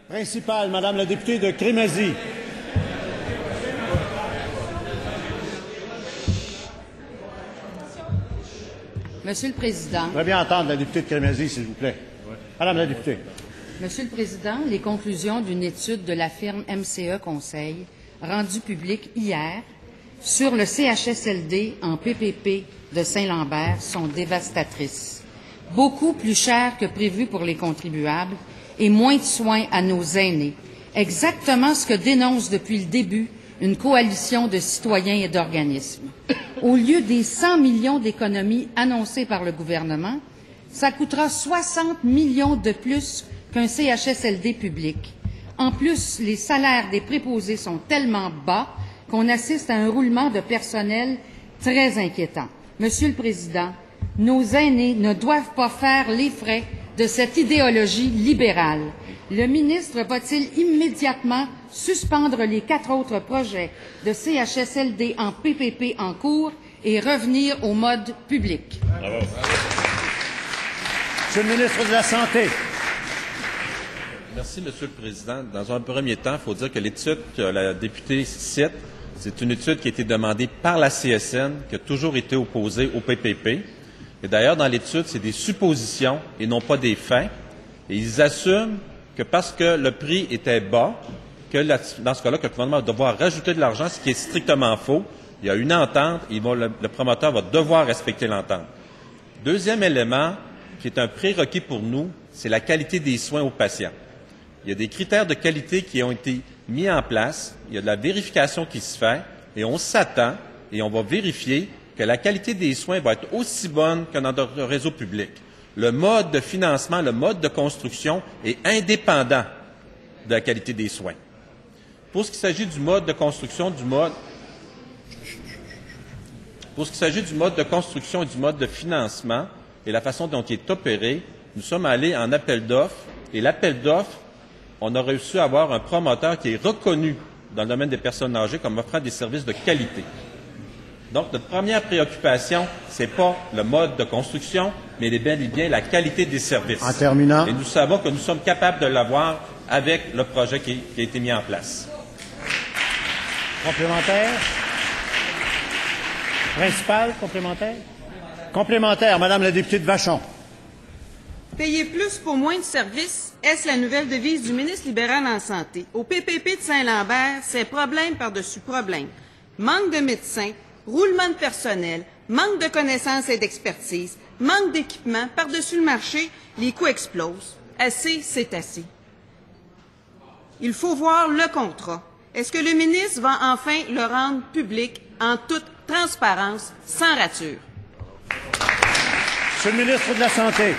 Principal, Madame la députée de Crémazie. Monsieur le Président. J'aimerais bien entendre la députée de Crémazie, s'il vous plaît. Madame la députée. Monsieur le Président, les conclusions d'une étude de la firme MCE Conseil, rendue publique hier, sur le CHSLD en PPP de Saint-Lambert sont dévastatrices. Beaucoup plus cher que prévu pour les contribuables et moins de soins à nos aînés. Exactement ce que dénonce depuis le début une coalition de citoyens et d'organismes. Au lieu des 100 millions d'économies annoncées par le gouvernement, ça coûtera 60 millions de plus qu'un CHSLD public. En plus, les salaires des préposés sont tellement bas qu'on assiste à un roulement de personnel très inquiétant. Monsieur le Président, nos aînés ne doivent pas faire les frais de cette idéologie libérale. Le ministre va-t-il immédiatement suspendre les 4 autres projets de CHSLD en PPP en cours et revenir au mode public? Bravo. Monsieur le ministre de la Santé. Merci, Monsieur le Président. Dans un premier temps, il faut dire que l'étude que la députée cite, c'est une étude qui a été demandée par la CSN, qui a toujours été opposée au PPP. Et d'ailleurs, dans l'étude, c'est des suppositions et non pas des faits. Et ils assument que parce que le prix était bas, que dans ce cas-là, que le gouvernement va devoir rajouter de l'argent, ce qui est strictement faux. Il y a une entente, le promoteur va devoir respecter l'entente. Deuxième élément, qui est un prérequis pour nous, c'est la qualité des soins aux patients. Il y a des critères de qualité qui ont été mis en place, il y a de la vérification qui se fait, et on s'attend, et on va vérifier que la qualité des soins va être aussi bonne que dans notre réseau public. Le mode de financement, le mode de construction est indépendant de la qualité des soins. Pour ce qui s'agit du mode de construction, et du mode de financement et la façon dont il est opéré, nous sommes allés en appel d'offres, et l'appel d'offres, on a réussi à avoir un promoteur qui est reconnu dans le domaine des personnes âgées comme offrant des services de qualité. Donc, notre première préoccupation, ce n'est pas le mode de construction, mais bien et bien la qualité des services. En terminant. Et nous savons que nous sommes capables de l'avoir avec le projet qui a été mis en place. Complémentaire. Principal, complémentaire. Complémentaire, Madame la députée de Vachon. Payer plus pour moins de services, est-ce la nouvelle devise du ministre libéral en santé? Au PPP de Saint-Lambert, c'est problème par-dessus problème. Manque de médecins, roulement de personnel, manque de connaissances et d'expertise, manque d'équipement, par-dessus le marché, les coûts explosent. Assez, c'est assez. Il faut voir le contrat. Est-ce que le ministre va enfin le rendre public en toute transparence, sans rature? Monsieur le ministre de la Santé.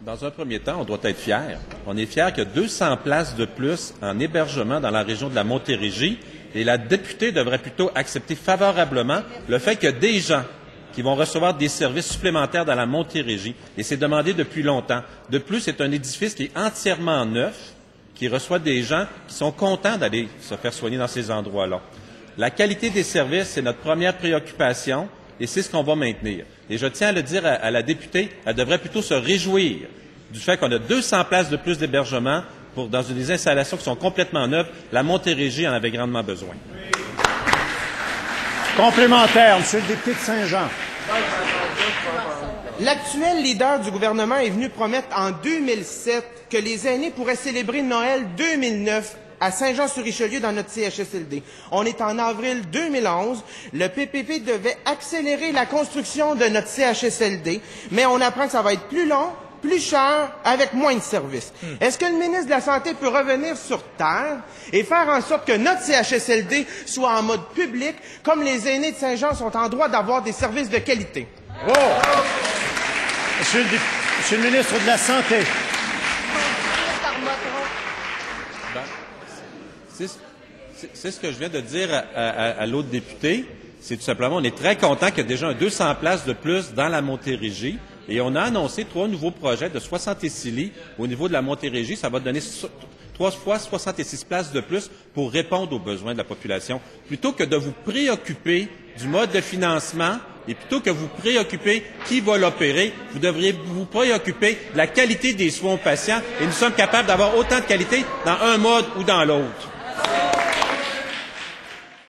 Dans un premier temps, on doit être fiers. On est fiers qu'il y a 200 places de plus en hébergement dans la région de la Montérégie et la députée devrait plutôt accepter favorablement le fait qu'il y a des gens qui vont recevoir des services supplémentaires dans la Montérégie et c'est demandé depuis longtemps. De plus, c'est un édifice qui est entièrement neuf, qui reçoit des gens qui sont contents d'aller se faire soigner dans ces endroits-là. La qualité des services, c'est notre première préoccupation et c'est ce qu'on va maintenir. Et je tiens à le dire à la députée, elle devrait plutôt se réjouir du fait qu'on a 200 places de plus d'hébergement dans des installations qui sont complètement neuves. La Montérégie en avait grandement besoin. Complémentaire, Monsieur le député de Saint-Jean. L'actuel leader du gouvernement est venu promettre en 2007 que les aînés pourraient célébrer Noël 2009 à Saint-Jean-sur-Richelieu dans notre CHSLD. On est en avril 2011. Le PPP devait accélérer la construction de notre CHSLD, mais on apprend que ça va être plus long, plus cher, avec moins de services. Est-ce que le ministre de la Santé peut revenir sur Terre et faire en sorte que notre CHSLD soit en mode public, comme les aînés de Saint-Jean sont en droit d'avoir des services de qualité? Oh! Monsieur le ministre de la Santé. C'est ce que je viens de dire à l'autre député. C'est tout simplement, on est très content qu'il y ait déjà 200 places de plus dans la Montérégie. Et on a annoncé 3 nouveaux projets de 66 lits au niveau de la Montérégie. Ça va donner 3 fois 66 places de plus pour répondre aux besoins de la population. Plutôt que de vous préoccuper du mode de financement Et plutôt que vous préoccuper qui va l'opérer, vous devriez vous préoccuper de la qualité des soins aux patients. Et nous sommes capables d'avoir autant de qualité dans un mode ou dans l'autre.